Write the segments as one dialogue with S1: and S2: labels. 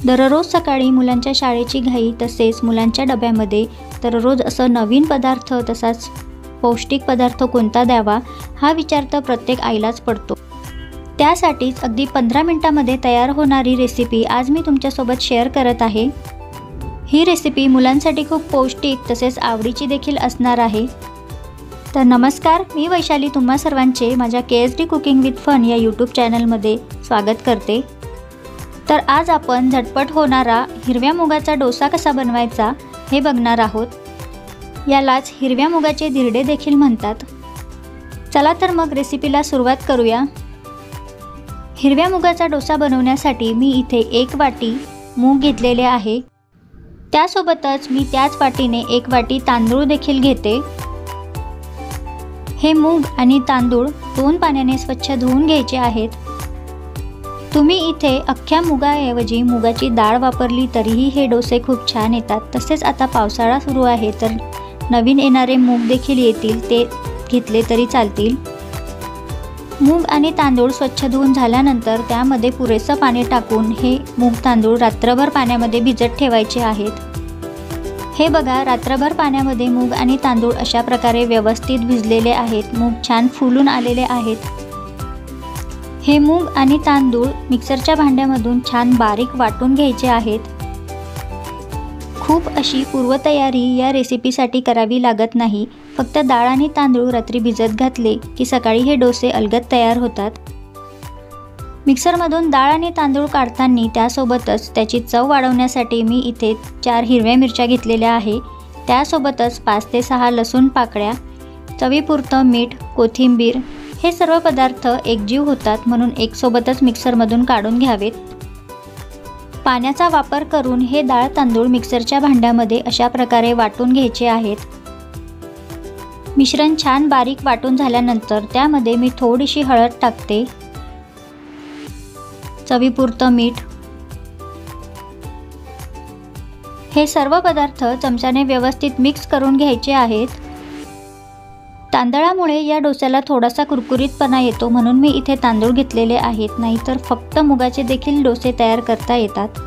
S1: दररोज सकाळी मुलांच्या शाळेची घाई तसेच मुलांच्या डब्यामध्ये दररोज असं नवीन पदार्थ तसाच पौष्टिक पदार्थ कोणता द्यावा हा विचार तर प्रत्येक आईलाच पडतो। त्यासाठीच अगदी 15 मिनिटांमध्ये तयार होणारी रेसिपी आज मी तुमच्यासोबत शेअर करत आहे। ही रेसिपी मुलांसाठी खूप पौष्टिक तसेच आवडीची देखील असणार आहे। तर नमस्कार, मी वैशाली तुम्हा सर्वांचे माझ्या KSD कुकिंग विथ फन या यूट्यूब चॅनलमध्ये स्वागत करते। तर आज आपण झटपट होणारा हिरव्या मुगाचा डोसा कसा बनवायचा हे बघणार आहोत। यालाच हिरव्या मुगाचे धिरडे देखील म्हणतात। चला तर मग रेसिपीला सुरुवात करूया। हिरव्या मुगाचा डोसा बनवण्यासाठी मी इथे 1 वाटी मूग घेतलेले आहे। त्यासोबतच मी त्याच वाटीने 1 वाटी तांदूळ देखील घेते। हे मूग आणि तांदूळ 2 पाण्याने स्वच्छ धुवून घ्यायचे आहेत। तुम्ही इथे अख्ख्या मुगाऐवजी मुगाची डाळ वापरली तरीही हे डोसे खूप छान येतात। तसेच आता पावसाळा सुरू आहे तर नवीन येणारे मूग देखील येतील, ते घेतले तरी चालतील। मूग आणि तांदूळ स्वच्छ धुवून झाल्यानंतर त्यामध्ये पुरेसं पाणी टाकून हे मूग तांदूळ रात्रभर पाण्यामध्ये भिजत ठेवायचे आहेत। हे बघा, रात्रभर पाण्यामध्ये मूग आणि तांदूळ अशा प्रकारे व्यवस्थित भिजलेले आहेत। मूग छान फुलून आलेले आहेत। हे मूग आणि तांदूळ मिक्सरच्या भांड्यामधून छान बारीक वाटून घ्यायचे आहेत। खूप अशी पूर्वतयारी या रेसिपीसाठी करावी लागत नाही। फक्त डाळ आणि तांदूळ रात्री भिजत घातले की सकाळी हे डोसे अलगद तयार होतात। मिक्सरमधून डाळ आणि तांदूळ काढताना त्यासोबतच त्याची चव वाढवण्यासाठी मी इथे 4 हिरव्या मिरच्या घेतलेल्या आहे। त्यासोबतच 5 ते 6 लसूण पाकळ्या, चवीपुरतं मीठ, कोथिंबीर हे सर्व पदार्थ एकजीव होतात म्हणून एकसोबतच मिक्सरमधून काढून घ्यावेत। पाण्याचा वापर करून हे डाळ तांदूळ मिक्सरच्या भांड्यामध्ये अशा प्रकारे वाटून घ्यायचे आहेत। मिश्रण छान बारीक वाटून झाल्यानंतर त्यामध्ये मी थोडीशी हळद टाकते, चवीपुरतं मीठ। हे सर्व पदार्थ चमच्याने व्यवस्थित मिक्स करून घ्यायचे आहेत। तांदळामुळे या डोस्याला थोडासा कुरकुरीतपणा येतो म्हणून मी इथे तांदूळ घेतलेले आहेत, नाहीतर फक्त मुगाचे देखील डोसे तयार करता येतात।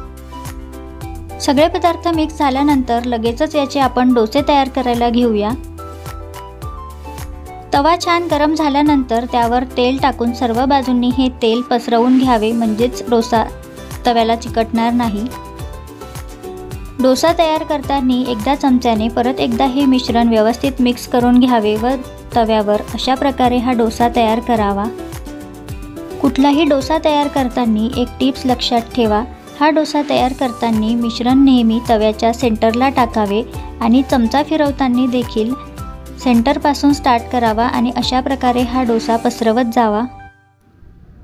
S1: सगळे पदार्थ मिक्स झाल्यानंतर लगेचच याचे आपण डोसे तयार करायला घेऊया। तवा छान गरम झाल्यानंतर त्यावर तेल टाकून सर्व बाजूंनी हे तेल पसरवून घ्यावे, म्हणजेच डोसा तव्याला चिकटणार नाही। डोसा तयार करताना एकदा चमच्याने परत एकदा हे मिश्रण व्यवस्थित मिक्स करून घ्यावे व तव्यावर अशा प्रकारे हा डोसा तयार करावा। कुठलाही डोसा तयार करताना एक टिप्स लक्षात ठेवा, हा डोसा तयार करताना मिश्रण नेहमी तव्याच्या सेंटरला टाकावे आणि चमचा फिरवताना देखील सेंटरपासून स्टार्ट करावा आणि अशा प्रकारे हा डोसा पसरवत जावा।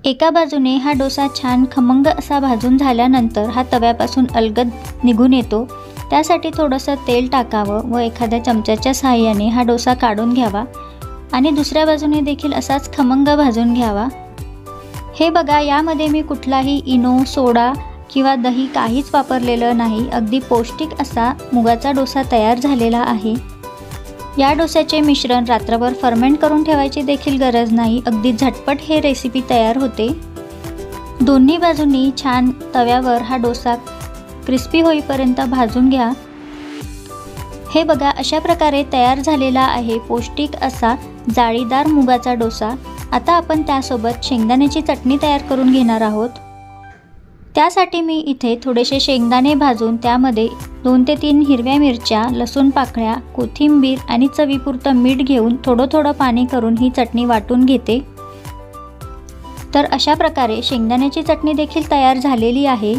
S1: एका बाजूने हा डोसा छान खमंग असा भाजून झाल्यानंतर हा तव्यापासून अलगद निघून येतो। त्यासाठी थोडंसं तेल टाकावं व एखाद्या चमच्याच्या सहाय्याने हा डोसा काढून घ्यावा आणि दुसऱ्या बाजूने देखील असाच खमंग भाजून घ्यावा। हे बघा, यामध्ये मी कुठलाही इनो, सोडा किंवा दही काहीच वापरलेलं नाही। अगदी पौष्टिक असा मुगाचा डोसा तयार झालेला आहे। या डोस्याचे मिश्रण रात्रभर फर्मेंट करून ठेवायची देखील गरज नाही। अगदी झटपट हे रेसिपी तयार होते। दोन्ही बाजूंनी छान तव्यावर हा डोसा क्रिस्पी होईपर्यंत भाजून घ्या। हे बघा, अशा प्रकारे तयार झालेला आहे पौष्टिक असा जाळीदार मुगाचा डोसा। आता आपण त्यासोबत शेंगदाण्याची चटणी तयार करून घेणार आहोत। त्यासाठी मी इथे थोडेसे शेंगदाणे भाजून त्यामध्ये 2 ते 3 हिरव्या मिरच्या, लसूण पाकळ्या, कोथिंबीर आणि चवीपुरतं मीठ घेऊन थोडं पाणी करून ही चटणी वाटून घेते। तर अशा प्रकारे शेंगदाण्याची चटणी देखील तयार झालेली आहे।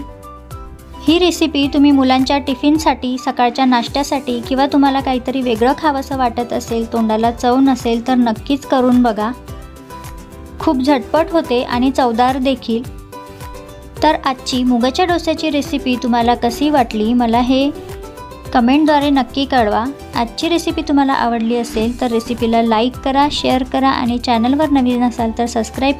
S1: ही रेसिपी तुम्ही मुलांच्या टिफिनसाठी, सकाळच्या नाश्त्यासाठी किंवा तुम्हाला काहीतरी वेगळं खावंसं वाटत असेल, तोंडाला चव नसेल तर नक्कीच करून बघा। खूप झटपट होते आणि चवदार देखील। तर आजची मुगाच्या डोस्याची रेसिपी तुम्हाला कशी वाटली मला हे कमेंटद्वारे नक्की कळवा। आजची रेसिपी तुम्हाला आवडली असेल तर रेसिपीला लाईक करा, शेअर करा आणि चॅनलवर नवीन असाल तर सबस्क्राईब